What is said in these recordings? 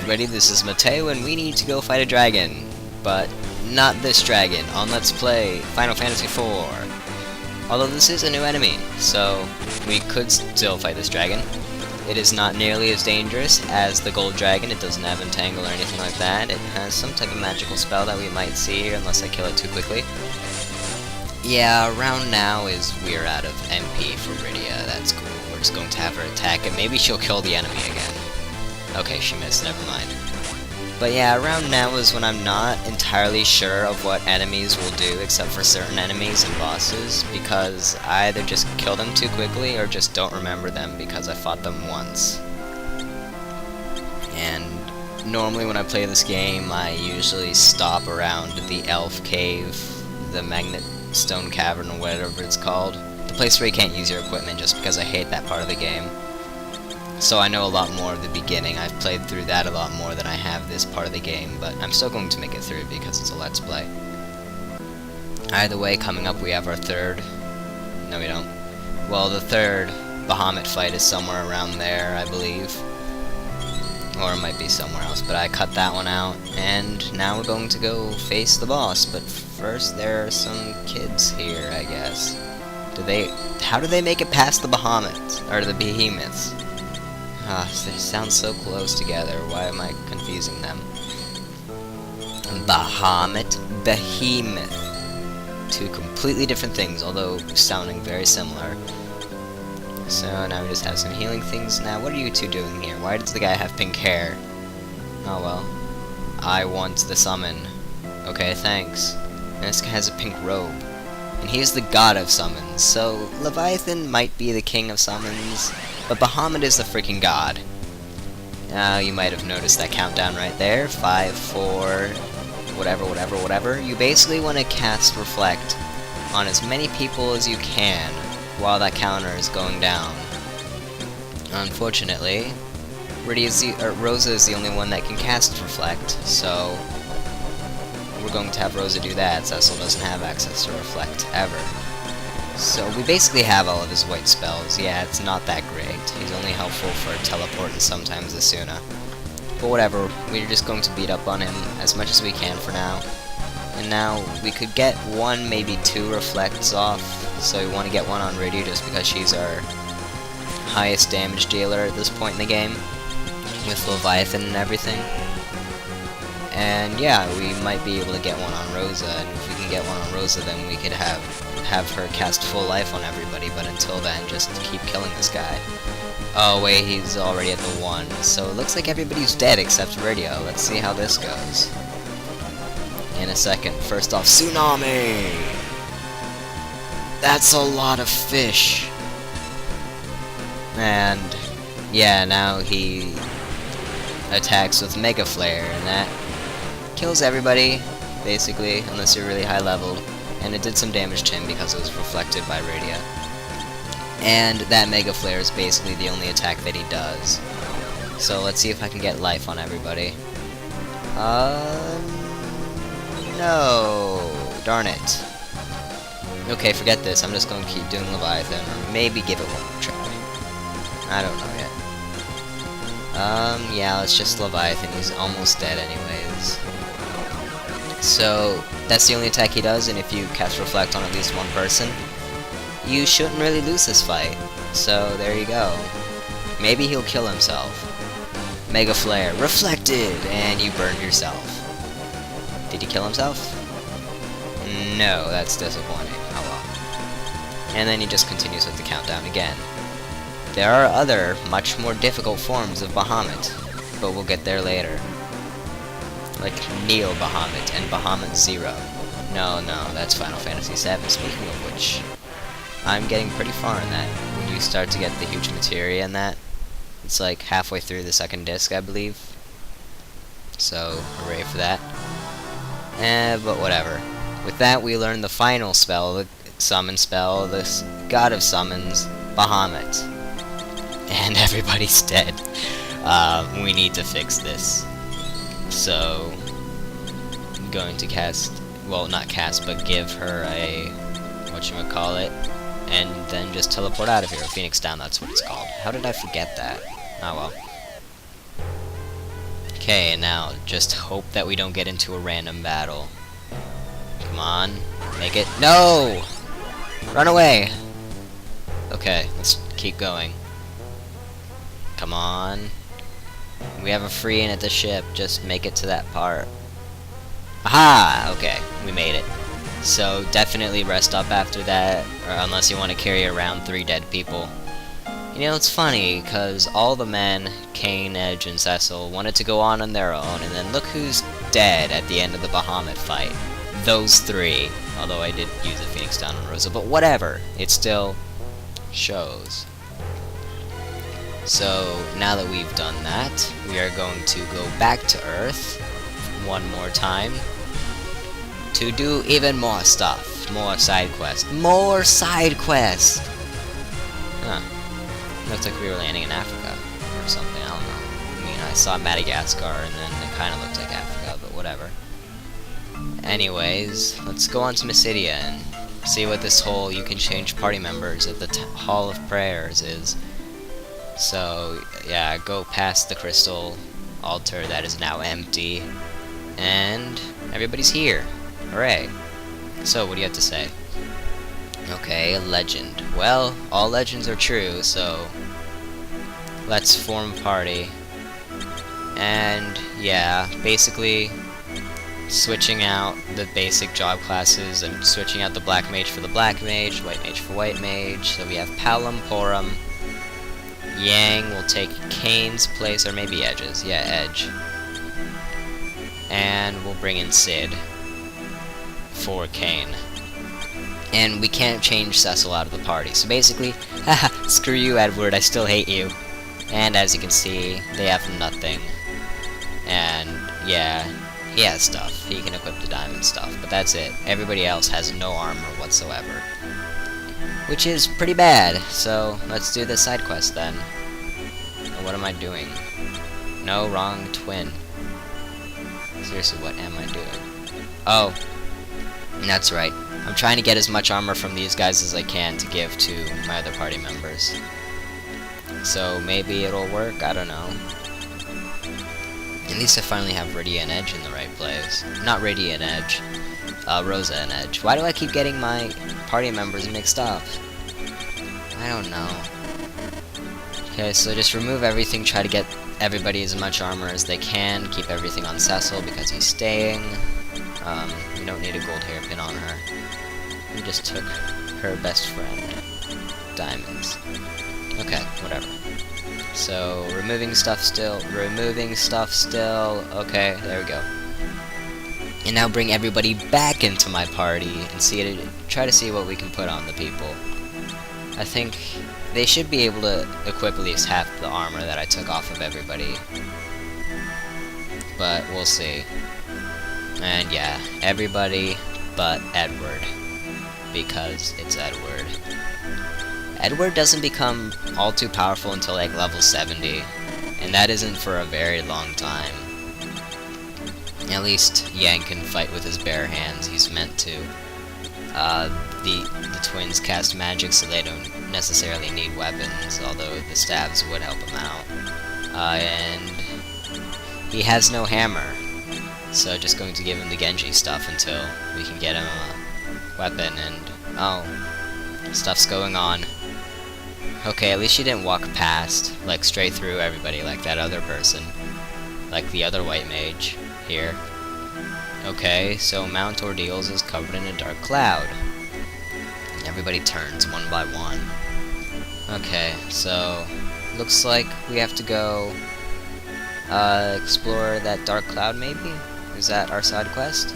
everybody, this is Mateo, and we need to go fight a dragon. But not this dragon on Let's Play Final Fantasy IV. Although this is a new enemy, so we could still fight this dragon. It is not nearly as dangerous as the gold dragon. It doesn't have entangle or anything like that. It has some type of magical spell that we might see here unless I kill it too quickly. Yeah, around now is we're out of MP for Rydia. That's cool. We're just going to have her attack, and maybe she'll kill the enemy again. Okay, she missed, never mind. But yeah, around now is when I'm not entirely sure of what enemies will do, except for certain enemies and bosses, because I either just kill them too quickly, or just don't remember them because I fought them once. And normally when I play this game, I usually stop around the Elf Cave, the Magnet Stone Cavern, or whatever it's called. The place where you can't use your equipment, just because I hate that part of the game. So I know a lot more of the beginning. I've played through that a lot more than I have this part of the game, but I'm still going to make it through because it's a Let's Play. Either way, coming up we have our third... No, we don't. Well, the third Bahamut fight is somewhere around there, I believe. Or it might be somewhere else, but I cut that one out. And now we're going to go face the boss, but first there are some kids here, I guess. How do they make it past the Bahamut? Or the Behemoths? They sound so close together. Why am I confusing them? Bahamut, Behemoth. Two completely different things, although sounding very similar. So now we just have some healing things. Now, what are you two doing here? Why does the guy have pink hair? Oh well. I want the summon. Okay, thanks. And this guy has a pink robe. And he is the god of summons, so Leviathan might be the king of summons, but Bahamut is the freaking god. Now, you might have noticed that countdown right there. 5, 4, whatever. You basically want to cast Reflect on as many people as you can while that counter is going down. Unfortunately, Rosa is the only one that can cast Reflect, so we're going to have Rosa do that. Cecil doesn't have access to Reflect, ever. So we basically have all of his white spells. Yeah, it's not that great. He's only helpful for Teleport and sometimes Asuna. But whatever, we're just going to beat up on him as much as we can for now. And now, we could get 1, maybe 2 Reflects off, so we want to get one on Rydia just because she's our highest damage dealer at this point in the game, with Leviathan and everything. And yeah, we might be able to get one on Rosa, and if we can get one on Rosa, then we could have her cast full life on everybody, but until then, just keep killing this guy. Oh wait, he's already at the 1, so it looks like everybody's dead except Rydia. Let's see how this goes in a second. First off, Tsunami! That's a lot of fish! And yeah, now he attacks with Mega Flare, and that kills everybody, basically, unless you're really high leveled. And it did some damage to him because it was reflected by Rydia. And that Mega Flare is basically the only attack that he does. So let's see if I can get life on everybody. No. Darn it. Okay, forget this. I'm just going to keep doing Leviathan, or maybe give it one more try. I don't know yet. Yeah, let's just Leviathan. He's almost dead anyways. So, that's the only attack he does, and if you cast Reflect on at least one person, you shouldn't really lose this fight. So, there you go. Maybe he'll kill himself. Mega Flare, reflected, and you burned yourself. Did he kill himself? No, that's disappointing. Oh well. And then he just continues with the countdown again. There are other, much more difficult forms of Bahamut, but we'll get there later. Like Neo Bahamut and Bahamut Zero. No, that's Final Fantasy VII. Speaking of which, I'm getting pretty far in that. When you start to get the huge materia in that, it's like halfway through the second disc, I believe. So, hooray for that. But whatever. With that, we learn the final spell, the summon spell, the god of summons, Bahamut. And everybody's dead. We need to fix this. So, I'm going to cast, well, not cast, but give her a, whatchamacallit, and then just teleport out of here. Phoenix Down, that's what it's called. How did I forget that? Oh well. Okay, now just hope that we don't get into a random battle. Come on, make it. No! Run away! Okay, let's keep going. Come on. We have a free in at the ship, just make it to that part. Aha! Okay, we made it. So definitely rest up after that, or unless you want to carry around 3 dead people. You know, it's funny, because all the men, Kane, Edge, and Cecil, wanted to go on their own, and then look who's dead at the end of the Bahamut fight. Those 3. Although I did use a Phoenix down on Rosa, but whatever. It still shows. So, now that we've done that, we are going to go back to Earth one more time to do even more stuff. More side quests. More side quests! Huh. Looks like we were landing in Africa or something, I don't know. I mean, I saw Madagascar and then it kind of looked like Africa, but whatever. Anyways, let's go on to Mysidia and see what this whole you can change party members at the Hall of Prayers is. So, yeah, go past the crystal altar that is now empty, and everybody's here. Hooray. So, what do you have to say? Okay, a legend. Well, all legends are true, so let's form a party. And, yeah, basically switching out the basic job classes and switching out the black mage for the black mage, white mage for white mage. So we have Palom, Porum. Yang will take Kane's place, or maybe Edge's. Yeah, Edge. And we'll bring in Sid for Kane. And we can't change Cecil out of the party. So basically, haha, screw you, Edward, I still hate you. And as you can see, they have nothing. And, yeah, he has stuff. He can equip the diamond stuff, but that's it. Everybody else has no armor whatsoever. Which is pretty bad, so let's do the side quest then. Or what am I doing? No, wrong twin. Seriously, what am I doing? Oh, that's right. I'm trying to get as much armor from these guys as I can to give to my other party members. So maybe it'll work, I don't know. At least I finally have Radiant and Edge in the right place. Not Radiant and Edge, Rosa and Edge. Why do I keep getting my party members mixed up? I don't know. Okay, so just remove everything, try to get everybody as much armor as they can, keep everything on Cecil because he's staying. We don't need a gold hairpin on her. We just took her best friend. Diamonds. Okay, whatever. So, removing stuff still, okay, there we go. And now bring everybody back into my party and try to see what we can put on the people. I think they should be able to equip at least half the armor that I took off of everybody. But we'll see. And yeah, everybody but Edward. Because it's Edward. Edward doesn't become all too powerful until like level 70. And that isn't for a very long time. At least Yang can fight with his bare hands, he's meant to. The twins cast magic, so they don't necessarily need weapons, although the stabs would help him out. And he has no hammer, so just going to give him the Genji stuff until we can get him a weapon, and oh, stuff's going on. Okay, at least she didn't walk past, like straight through everybody like that other person, like the other white mage here. Okay, so Mount Ordeals is covered in a dark cloud. Everybody turns one by one. Okay, so looks like we have to go explore that dark cloud maybe? Is that our side quest?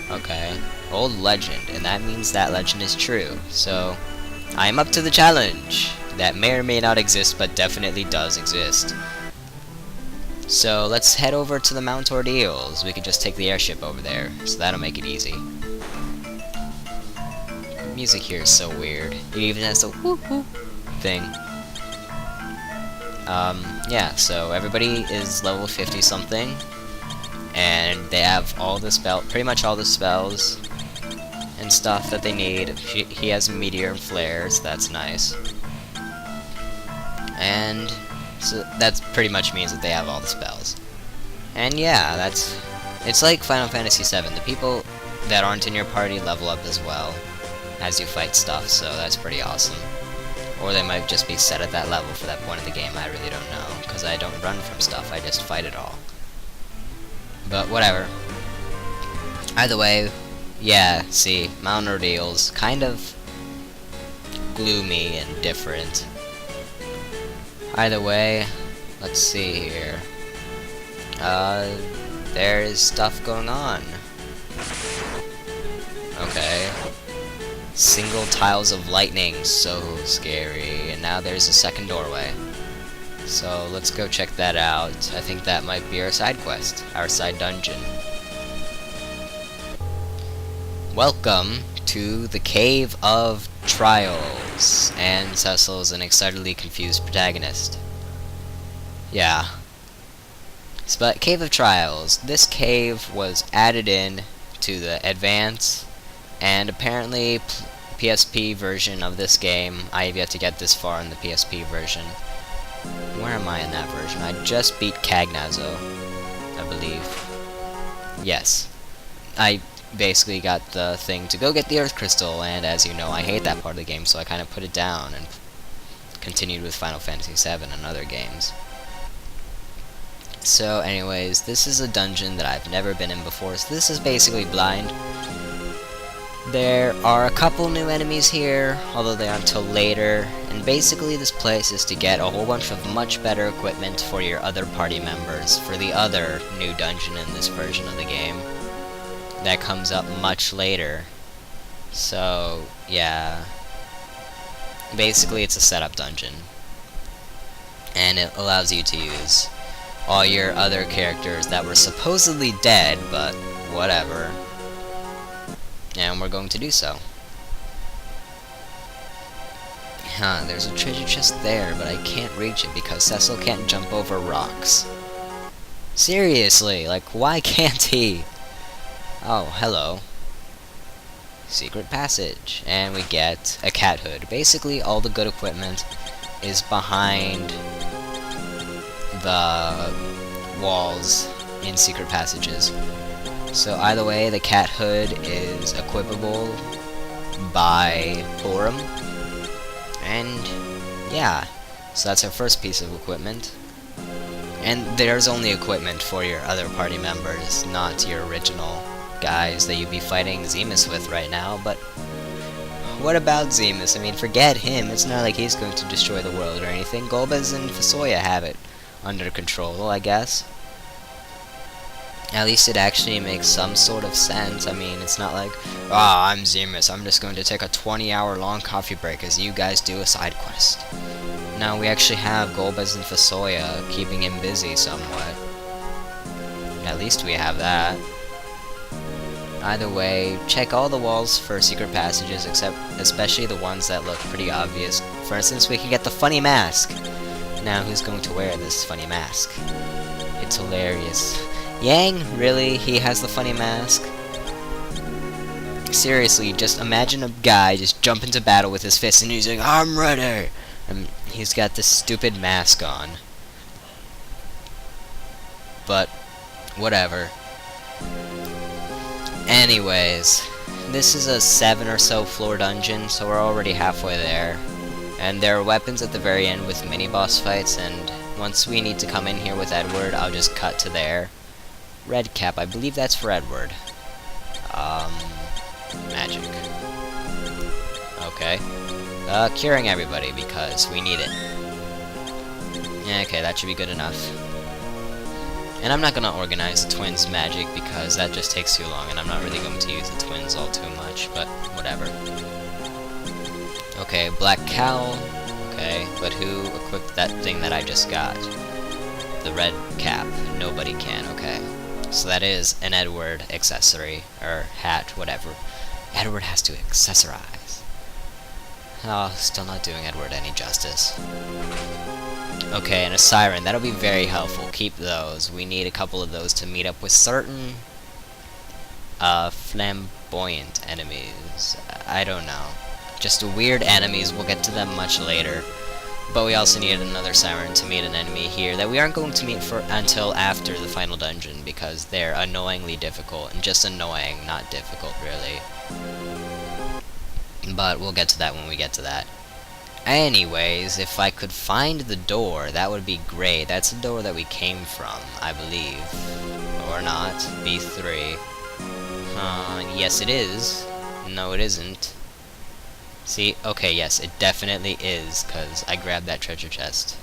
Okay. Old legend, and that means that legend is true. So I am up to the challenge. That may or may not exist, but definitely does exist. So let's head over to the Mount Ordeals. We can just take the airship over there, so that'll make it easy. The music here is so weird. It even has the whoop-whoop thing. Yeah, so everybody is level 50 something, and they have all the pretty much all the spells and stuff that they need. He has meteor flares, that's nice. And so that pretty much means that they have all the spells. And yeah, it's like Final Fantasy VII. The people that aren't in your party level up as well as you fight stuff, so that's pretty awesome. Or they might just be set at that level for that point in the game, I really don't know, because I don't run from stuff, I just fight it all. But whatever. Either way, yeah, see, Mount Ordeal's kind of gloomy and different. Either way, let's see here. There's stuff going on. Okay. Single tiles of lightning, so scary. And now there's a second doorway. So let's go check that out. I think that might be our side quest, our side dungeon. Welcome to the Cave of Trials. And Cecil is an excitedly confused protagonist. Yeah. But Cave of Trials. This cave was added in to the Advance and apparently PSP version of this game. I have yet to get this far in the PSP version. Where am I in that version? I just beat Cagnazzo, I believe. Yes. I basically got the thing to go get the Earth Crystal, and as you know, I hate that part of the game, so I kind of put it down and continued with Final Fantasy VII and other games. So anyways, this is a dungeon that I've never been in before, so this is basically blind. There are a couple new enemies here, although they aren't till later, and basically this place is to get a whole bunch of much better equipment for your other party members, for the other new dungeon in this version of the game. That comes up much later. So, yeah. Basically it's a setup dungeon. And it allows you to use all your other characters that were supposedly dead, but whatever. And we're going to do so. Huh, there's a treasure chest there, but I can't reach it because Cecil can't jump over rocks. Seriously, like, why can't he? Oh, hello. Secret passage. And we get a cat hood. Basically, all the good equipment is behind the walls in secret passages. So either way, the cat hood is equipable by Borum. And yeah, so that's our first piece of equipment. And there's only equipment for your other party members, not your original guys that you'd be fighting Zemus with right now. But what about Zemus? I mean, forget him. It's not like he's going to destroy the world or anything. Golbez and Fasoya have it under control, I guess. At least it actually makes some sort of sense. I mean, it's not like, I'm Zemus, I'm just going to take a 20-hour long coffee break as you guys do a side quest. No, we actually have Golbez and Fasoya keeping him busy somewhat. At least we have that. Either way, check all the walls for secret passages, especially the ones that look pretty obvious. For instance, we can get the funny mask. Now, who's going to wear this funny mask? It's hilarious. Yang? Really? He has the funny mask? Seriously, just imagine a guy just jump into battle with his fist and he's like, I'm ready! And he's got this stupid mask on. But, whatever. Anyways, this is a 7 or so floor dungeon, so we're already halfway there. And there are weapons at the very end with mini-boss fights, and once we need to come in here with Edward, I'll just cut to there. Red cap, I believe that's for Edward. Magic. Okay. Curing everybody, because we need it. Okay, that should be good enough. And I'm not gonna organize the twins' magic, because that just takes too long, and I'm not really going to use the twins all too much, but whatever. Okay, Black Cowl. Okay, but who equipped that thing that I just got? The red cap. Nobody can, okay. So that is an Edward accessory, or hat, whatever. Edward has to accessorize. Oh, still not doing Edward any justice. Okay, and a siren. That'll be very helpful. Keep those. We need a couple of those to meet up with certain flamboyant enemies. I don't know. Just weird enemies. We'll get to them much later. But we also needed another siren to meet an enemy here that we aren't going to meet until after the final dungeon, because they're annoyingly difficult, and just annoying, not difficult really. But we'll get to that when we get to that. Anyways, if I could find the door, that would be great. That's the door that we came from, I believe. Or not. B3. Yes it is. No it isn't. See? Okay, yes, it definitely is, because I grabbed that treasure chest.